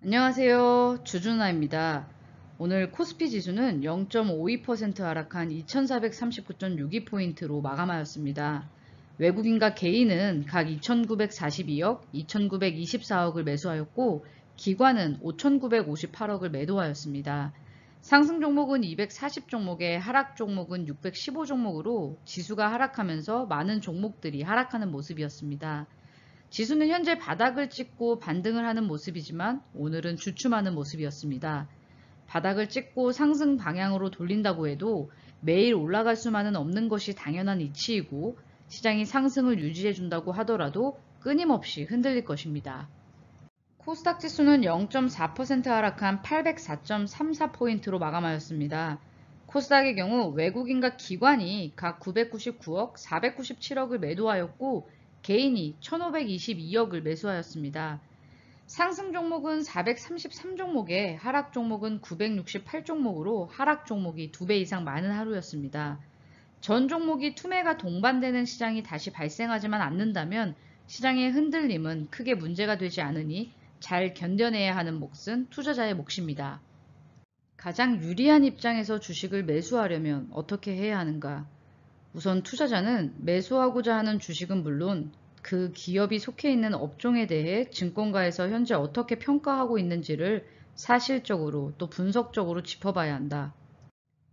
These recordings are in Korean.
안녕하세요. 주준아입니다. 오늘 코스피 지수는 0.52% 하락한 2439.62포인트로 마감하였습니다. 외국인과 개인은 각 2,942억, 2,924억을 매수하였고 기관은 5,958억을 매도하였습니다. 상승 종목은 240 종목에 하락 종목은 615 종목으로 지수가 하락하면서 많은 종목들이 하락하는 모습이었습니다. 지수는 현재 바닥을 찍고 반등을 하는 모습이지만 오늘은 주춤하는 모습이었습니다. 바닥을 찍고 상승 방향으로 돌린다고 해도 매일 올라갈 수만은 없는 것이 당연한 이치이고 시장이 상승을 유지해 준다고 하더라도 끊임없이 흔들릴 것입니다. 코스닥 지수는 0.4% 하락한 804.34포인트로 마감하였습니다. 코스닥의 경우 외국인과 기관이 각 999억, 497억을 매도하였고 개인이 1522억을 매수하였습니다. 상승 종목은 433종목에 하락 종목은 968종목으로 하락 종목이 2배 이상 많은 하루였습니다. 전 종목이 투매가 동반되는 시장이 다시 발생하지만 않는다면 시장의 흔들림은 크게 문제가 되지 않으니 잘 견뎌내야 하는 몫은 투자자의 몫입니다. 가장 유리한 입장에서 주식을 매수하려면 어떻게 해야 하는가? 우선 투자자는 매수하고자 하는 주식은 물론 그 기업이 속해 있는 업종에 대해 증권가에서 현재 어떻게 평가하고 있는지를 사실적으로 또 분석적으로 짚어봐야 한다.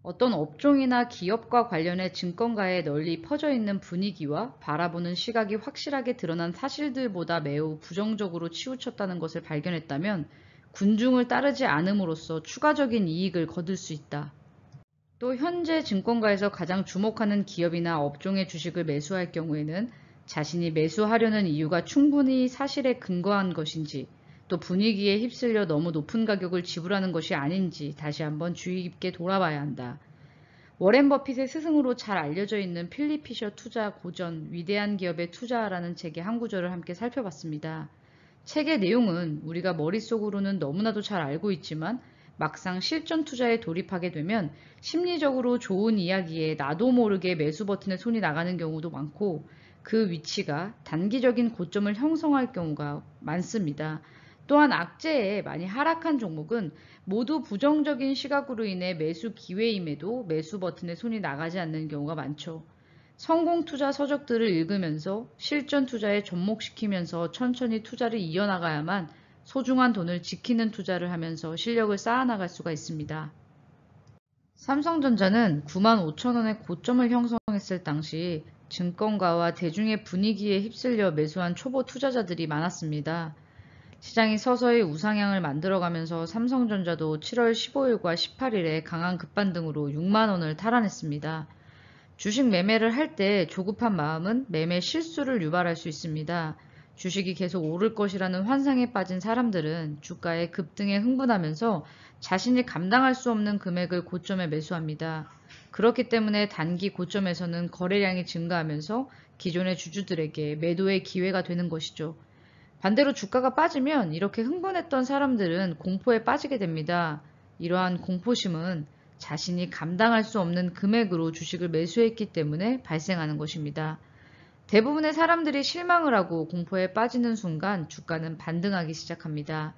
어떤 업종이나 기업과 관련해 증권가에 널리 퍼져 있는 분위기와 바라보는 시각이 확실하게 드러난 사실들보다 매우 부정적으로 치우쳤다는 것을 발견했다면 군중을 따르지 않음으로써 추가적인 이익을 거둘 수 있다. 또 현재 증권가에서 가장 주목하는 기업이나 업종의 주식을 매수할 경우에는 자신이 매수하려는 이유가 충분히 사실에 근거한 것인지 또 분위기에 휩쓸려 너무 높은 가격을 지불하는 것이 아닌지 다시 한번 주의 깊게 돌아봐야 한다. 워렌 버핏의 스승으로 잘 알려져 있는 필립 피셔 투자 고전 위대한 기업에 투자라는 책의 한 구절을 함께 살펴봤습니다. 책의 내용은 우리가 머릿속으로는 너무나도 잘 알고 있지만 막상 실전 투자에 돌입하게 되면 심리적으로 좋은 이야기에 나도 모르게 매수 버튼에 손이 나가는 경우도 많고 그 위치가 단기적인 고점을 형성할 경우가 많습니다. 또한 악재에 많이 하락한 종목은 모두 부정적인 시각으로 인해 매수 기회임에도 매수 버튼에 손이 나가지 않는 경우가 많죠. 성공 투자 서적들을 읽으면서 실전 투자에 접목시키면서 천천히 투자를 이어나가야만 소중한 돈을 지키는 투자를 하면서 실력을 쌓아나갈 수가 있습니다. 삼성전자는 95,000원의 고점을 형성했을 당시 증권가와 대중의 분위기에 휩쓸려 매수한 초보 투자자들이 많았습니다. 시장이 서서히 우상향을 만들어가면서 삼성전자도 7월 15일과 18일에 강한 급반등으로 6만원을 탈환했습니다. 주식 매매를 할 때 조급한 마음은 매매 실수를 유발할 수 있습니다. 주식이 계속 오를 것이라는 환상에 빠진 사람들은 주가의 급등에 흥분하면서 자신이 감당할 수 없는 금액을 고점에 매수합니다. 그렇기 때문에 단기 고점에서는 거래량이 증가하면서 기존의 주주들에게 매도의 기회가 되는 것이죠. 반대로 주가가 빠지면 이렇게 흥분했던 사람들은 공포에 빠지게 됩니다. 이러한 공포심은 자신이 감당할 수 없는 금액으로 주식을 매수했기 때문에 발생하는 것입니다. 대부분의 사람들이 실망을 하고 공포에 빠지는 순간 주가는 반등하기 시작합니다.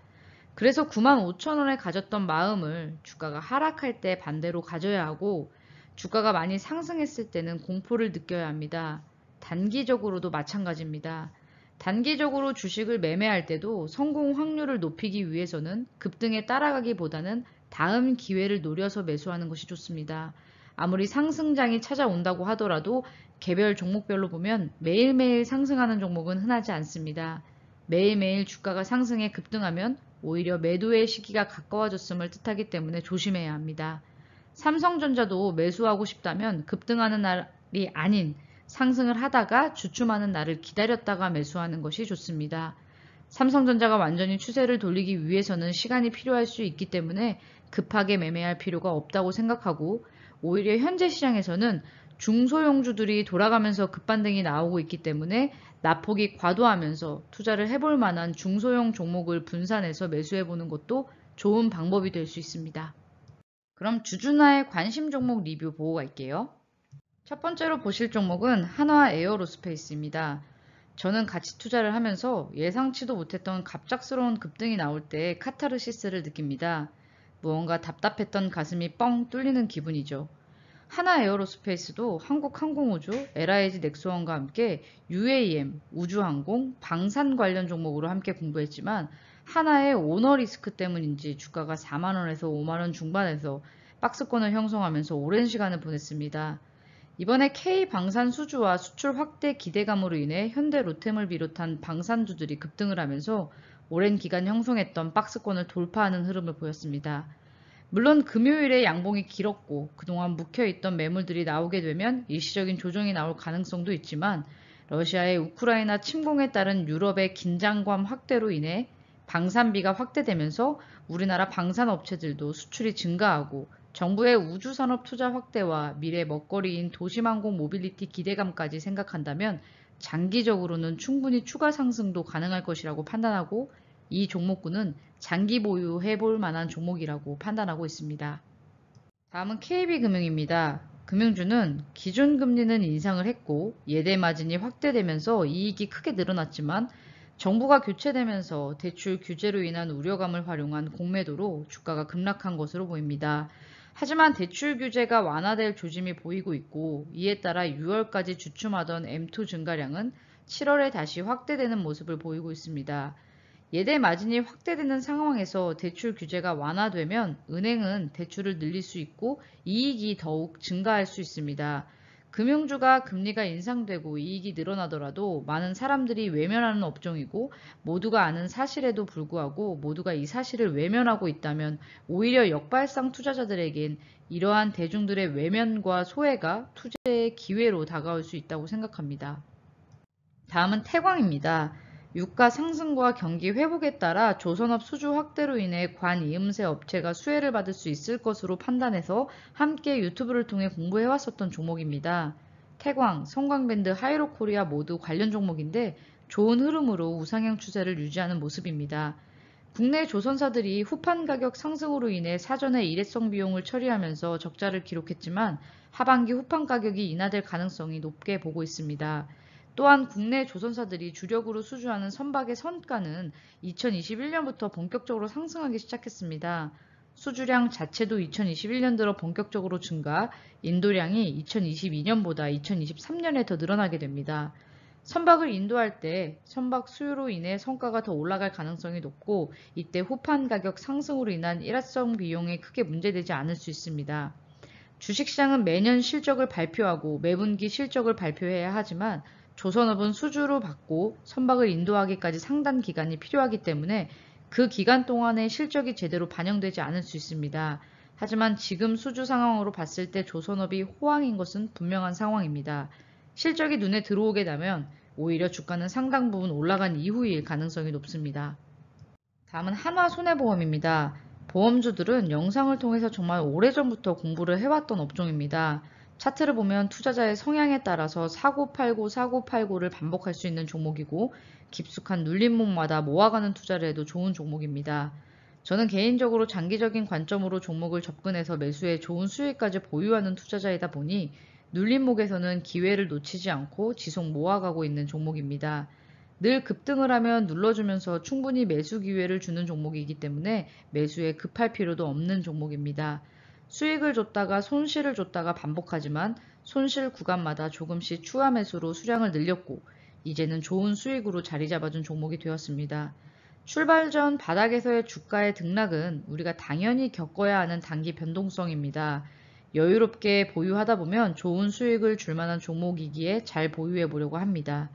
그래서 95,000원에 가졌던 마음을 주가가 하락할 때 반대로 가져야 하고 주가가 많이 상승했을 때는 공포를 느껴야 합니다. 단기적으로도 마찬가지입니다. 단기적으로 주식을 매매할 때도 성공 확률을 높이기 위해서는 급등에 따라가기보다는 다음 기회를 노려서 매수하는 것이 좋습니다. 아무리 상승장이 찾아온다고 하더라도 개별 종목별로 보면 매일매일 상승하는 종목은 흔하지 않습니다. 매일매일 주가가 상승해 급등하면 오히려 매도의 시기가 가까워졌음을 뜻하기 때문에 조심해야 합니다. 삼성전자도 매수하고 싶다면 급등하는 날이 아닌 상승을 하다가 주춤하는 날을 기다렸다가 매수하는 것이 좋습니다. 삼성전자가 완전히 추세를 돌리기 위해서는 시간이 필요할 수 있기 때문에 급하게 매매할 필요가 없다고 생각하고 오히려 현재 시장에서는 중소형주들이 돌아가면서 급반등이 나오고 있기 때문에 낙폭이 과도하면서 투자를 해볼 만한 중소형 종목을 분산해서 매수해보는 것도 좋은 방법이 될 수 있습니다. 그럼 주주나의 관심 종목 리뷰 보고 갈게요. 첫 번째로 보실 종목은 한화 에어로스페이스입니다. 저는 가치 투자를 하면서 예상치도 못했던 갑작스러운 급등이 나올 때 카타르시스를 느낍니다. 무언가 답답했던 가슴이 뻥 뚫리는 기분이죠. 하나 에어로스페이스도 한국항공우주, LIG 넥스원과 함께 UAM, 우주항공, 방산 관련 종목으로 함께 공부했지만 하나의 오너 리스크 때문인지 주가가 4만원에서 5만원 중반에서 박스권을 형성하면서 오랜 시간을 보냈습니다. 이번에 K방산 수주와 수출 확대 기대감으로 인해 현대 로템을 비롯한 방산주들이 급등을 하면서 오랜 기간 형성했던 박스권을 돌파하는 흐름을 보였습니다. 물론 금요일에 양봉이 길었고 그동안 묵혀있던 매물들이 나오게 되면 일시적인 조정이 나올 가능성도 있지만 러시아의 우크라이나 침공에 따른 유럽의 긴장감 확대로 인해 방산비가 확대되면서 우리나라 방산업체들도 수출이 증가하고 정부의 우주산업 투자 확대와 미래 먹거리인 도심항공 모빌리티 기대감까지 생각한다면 장기적으로는 충분히 추가 상승도 가능할 것이라고 판단하고 이 종목군은 장기 보유해볼 만한 종목이라고 판단하고 있습니다. 다음은 KB금융입니다. 금융주는 기준금리는 인상을 했고 예대 마진이 확대되면서 이익이 크게 늘어났지만 정부가 교체되면서 대출 규제로 인한 우려감을 활용한 공매도로 주가가 급락한 것으로 보입니다. 하지만 대출 규제가 완화될 조짐이 보이고 있고 이에 따라 6월까지 주춤하던 M2 증가량은 7월에 다시 확대되는 모습을 보이고 있습니다. 예대 마진이 확대되는 상황에서 대출 규제가 완화되면 은행은 대출을 늘릴 수 있고 이익이 더욱 증가할 수 있습니다. 금융주가 금리가 인상되고 이익이 늘어나더라도 많은 사람들이 외면하는 업종이고 모두가 아는 사실에도 불구하고 모두가 이 사실을 외면하고 있다면 오히려 역발상 투자자들에겐 이러한 대중들의 외면과 소외가 투자의 기회로 다가올 수 있다고 생각합니다. 다음은 태광입니다. 유가 상승과 경기 회복에 따라 조선업 수주 확대로 인해 관이음새 업체가 수혜를 받을 수 있을 것으로 판단해서 함께 유튜브를 통해 공부해왔었던 종목입니다. 태광, 성광밴드, 하이로코리아 모두 관련 종목인데 좋은 흐름으로 우상향 추세를 유지하는 모습입니다. 국내 조선사들이 후판 가격 상승으로 인해 사전에 일회성 비용을 처리하면서 적자를 기록했지만 하반기 후판 가격이 인하될 가능성이 높게 보고 있습니다. 또한 국내 조선사들이 주력으로 수주하는 선박의 선가는 2021년부터 본격적으로 상승하기 시작했습니다. 수주량 자체도 2021년 들어 본격적으로 증가, 인도량이 2022년보다 2023년에 더 늘어나게 됩니다. 선박을 인도할 때 선박 수요로 인해 성가가 더 올라갈 가능성이 높고 이때 후판 가격 상승으로 인한 일회성 비용이 크게 문제되지 않을 수 있습니다. 주식시장은 매년 실적을 발표하고 매분기 실적을 발표해야 하지만 조선업은 수주로 받고 선박을 인도하기까지 상당 기간이 필요하기 때문에 그 기간 동안의 실적이 제대로 반영되지 않을 수 있습니다. 하지만 지금 수주 상황으로 봤을 때 조선업이 호황인 것은 분명한 상황입니다. 실적이 눈에 들어오게 되면 오히려 주가는 상당 부분 올라간 이후일 가능성이 높습니다. 다음은 한화손해보험입니다. 보험주들은 영상을 통해서 정말 오래전부터 공부를 해왔던 업종입니다. 차트를 보면 투자자의 성향에 따라서 사고 팔고를 반복할 수 있는 종목이고 깊숙한 눌림목마다 모아가는 투자를 해도 좋은 종목입니다. 저는 개인적으로 장기적인 관점으로 종목을 접근해서 매수해 좋은 수익까지 보유하는 투자자이다 보니 눌림목에서는 기회를 놓치지 않고 지속 모아가고 있는 종목입니다. 늘 급등을 하면 눌러주면서 충분히 매수 기회를 주는 종목이기 때문에 매수에 급할 필요도 없는 종목입니다. 수익을 줬다가 손실을 줬다가 반복하지만 손실 구간마다 조금씩 추가 매수로 수량을 늘렸고 이제는 좋은 수익으로 자리 잡아준 종목이 되었습니다. 출발 전 바닥에서의 주가의 등락은 우리가 당연히 겪어야 하는 단기 변동성입니다. 여유롭게 보유하다 보면 좋은 수익을 줄 만한 종목이기에 잘 보유해 보려고 합니다.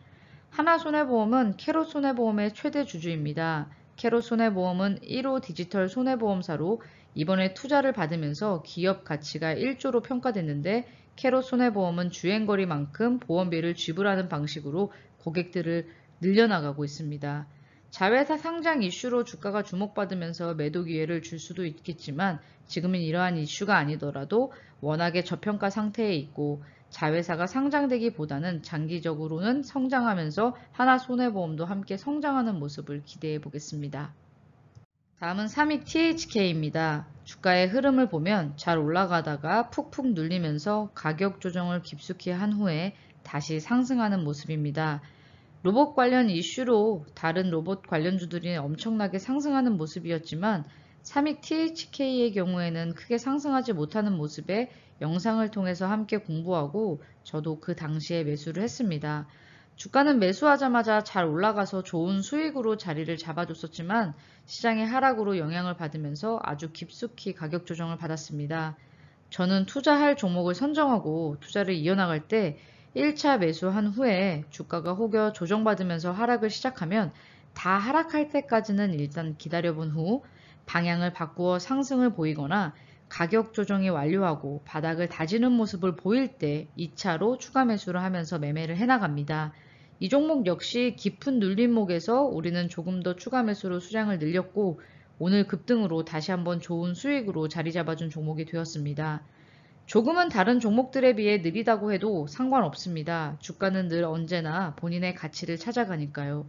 하나손해보험은 캐롯손해보험의 최대 주주입니다. 캐롯손해보험은 1호 디지털 손해보험사로 이번에 투자를 받으면서 기업 가치가 1조로 평가됐는데 캐롯손해보험은 주행거리만큼 보험비를 지불하는 방식으로 고객들을 늘려나가고 있습니다. 자회사 상장 이슈로 주가가 주목받으면서 매도 기회를 줄 수도 있겠지만 지금은 이러한 이슈가 아니더라도 워낙에 저평가 상태에 있고 자회사가 상장되기보다는 장기적으로는 성장하면서 하나손해보험도 함께 성장하는 모습을 기대해 보겠습니다. 다음은 3위 THK입니다. 주가의 흐름을 보면 잘 올라가다가 푹푹 눌리면서 가격 조정을 깊숙이 한 후에 다시 상승하는 모습입니다. 로봇 관련 이슈로 다른 로봇 관련주들이 엄청나게 상승하는 모습이었지만 삼익 THK의 경우에는 크게 상승하지 못하는 모습에 영상을 통해서 함께 공부하고 저도 그 당시에 매수를 했습니다. 주가는 매수하자마자 잘 올라가서 좋은 수익으로 자리를 잡아줬었지만 시장의 하락으로 영향을 받으면서 아주 깊숙이 가격 조정을 받았습니다. 저는 투자할 종목을 선정하고 투자를 이어나갈 때 1차 매수한 후에 주가가 혹여 조정받으면서 하락을 시작하면 다 하락할 때까지는 일단 기다려본 후 방향을 바꾸어 상승을 보이거나 가격 조정이 완료하고 바닥을 다지는 모습을 보일 때 2차로 추가 매수를 하면서 매매를 해나갑니다. 이 종목 역시 깊은 눌림목에서 우리는 조금 더 추가 매수로 수량을 늘렸고 오늘 급등으로 다시 한번 좋은 수익으로 자리 잡아준 종목이 되었습니다. 조금은 다른 종목들에 비해 느리다고 해도 상관없습니다. 주가는 늘 언제나 본인의 가치를 찾아가니까요.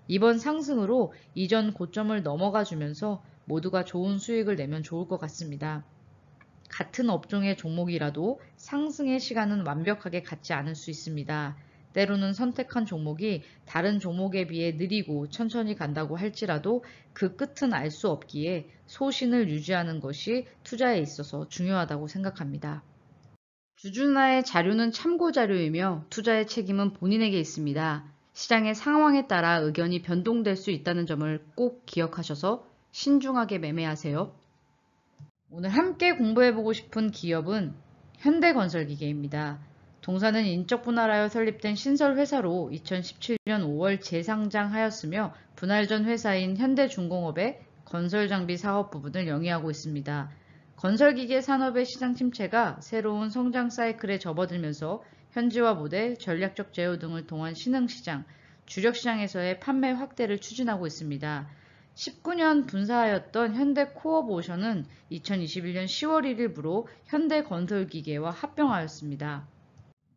이번 상승으로 이전 고점을 넘어가 주면서 모두가 좋은 수익을 내면 좋을 것 같습니다. 같은 업종의 종목이라도 상승의 시간은 완벽하게 같지 않을 수 있습니다. 때로는 선택한 종목이 다른 종목에 비해 느리고 천천히 간다고 할지라도 그 끝은 알 수 없기에 소신을 유지하는 것이 투자에 있어서 중요하다고 생각합니다. 주주나의 자료는 참고 자료이며 투자의 책임은 본인에게 있습니다. 시장의 상황에 따라 의견이 변동될 수 있다는 점을 꼭 기억하셔서 신중하게 매매하세요. 오늘 함께 공부해보고 싶은 기업은 현대건설기계입니다. 동사는 인적 분할하여 설립된 신설회사로 2017년 5월 재상장하였으며 분할 전 회사인 현대중공업의 건설장비 사업 부분을 영위하고 있습니다. 건설기계 산업의 시장 침체가 새로운 성장 사이클에 접어들면서 현지화 모델, 전략적 제휴 등을 통한 신흥시장, 주력시장에서의 판매 확대를 추진하고 있습니다. 19년 분사하였던 현대코업오션은 2021년 10월 1일부로 현대건설기계와 합병하였습니다.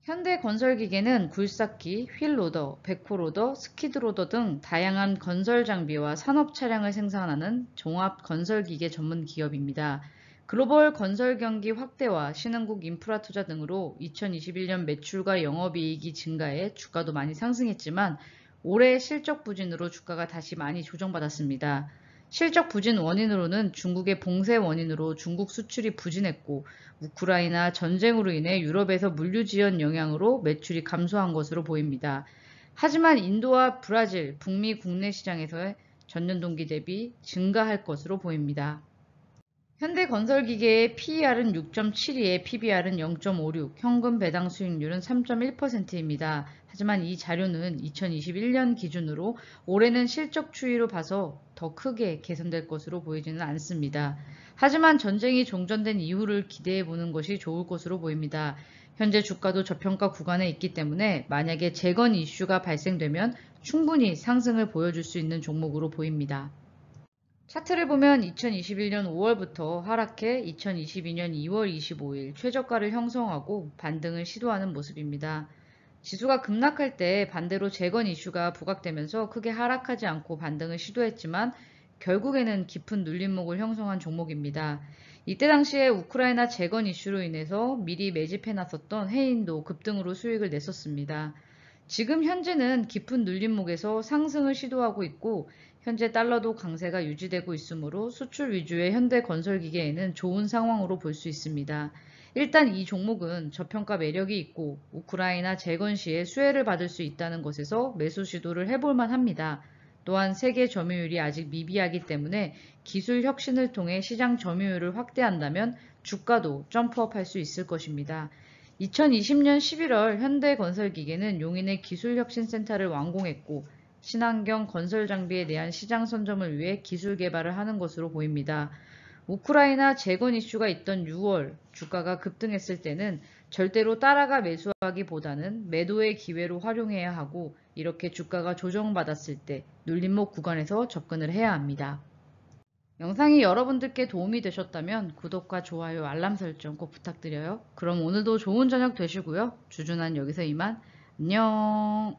현대건설기계는 굴삭기, 휠로더, 백호로더, 스키드로더 등 다양한 건설 장비와 산업 차량을 생산하는 종합 건설기계 전문 기업입니다. 글로벌 건설 경기 확대와 신흥국 인프라 투자 등으로 2021년 매출과 영업이익이 증가해 주가도 많이 상승했지만 올해 실적 부진으로 주가가 다시 많이 조정받았습니다. 실적 부진 원인으로는 중국의 봉쇄 원인으로 중국 수출이 부진했고 우크라이나 전쟁으로 인해 유럽에서 물류 지연 영향으로 매출이 감소한 것으로 보입니다. 하지만 인도와 브라질, 북미 국내 시장에서의 전년 동기 대비 증가할 것으로 보입니다. 현대건설기계의 PER은 6.72에 PBR은 0.56, 현금 배당 수익률은 3.1%입니다. 하지만 이 자료는 2021년 기준으로 올해는 실적 추이로 봐서 더 크게 개선될 것으로 보이지는 않습니다. 하지만 전쟁이 종전된 이후를 기대해 보는 것이 좋을 것으로 보입니다. 현재 주가도 저평가 구간에 있기 때문에 만약에 재건 이슈가 발생되면 충분히 상승을 보여줄 수 있는 종목으로 보입니다. 차트를 보면 2021년 5월부터 하락해 2022년 2월 25일 최저가를 형성하고 반등을 시도하는 모습입니다. 지수가 급락할 때 반대로 재건 이슈가 부각되면서 크게 하락하지 않고 반등을 시도했지만 결국에는 깊은 눌림목을 형성한 종목입니다. 이때 당시에 우크라이나 재건 이슈로 인해서 미리 매집해놨었던 해인도 급등으로 수익을 냈었습니다. 지금 현재는 깊은 눌림목에서 상승을 시도하고 있고 현재 달러도 강세가 유지되고 있으므로 수출 위주의 현대건설기계에는 좋은 상황으로 볼 수 있습니다. 일단 이 종목은 저평가 매력이 있고 우크라이나 재건 시에 수혜를 받을 수 있다는 것에서 매수 시도를 해볼만 합니다. 또한 세계 점유율이 아직 미비하기 때문에 기술 혁신을 통해 시장 점유율을 확대한다면 주가도 점프업할 수 있을 것입니다. 2020년 11월 현대건설기계는 용인의 기술혁신센터를 완공했고 친환경 건설 장비에 대한 시장 선점을 위해 기술 개발을 하는 것으로 보입니다. 우크라이나 재건 이슈가 있던 6월 주가가 급등했을 때는 절대로 따라가 매수하기보다는 매도의 기회로 활용해야 하고 이렇게 주가가 조정받았을 때 눌림목 구간에서 접근을 해야 합니다. 영상이 여러분들께 도움이 되셨다면 구독과 좋아요, 알람 설정 꼭 부탁드려요. 그럼 오늘도 좋은 저녁 되시고요. 주준한 여기서 이만. 안녕.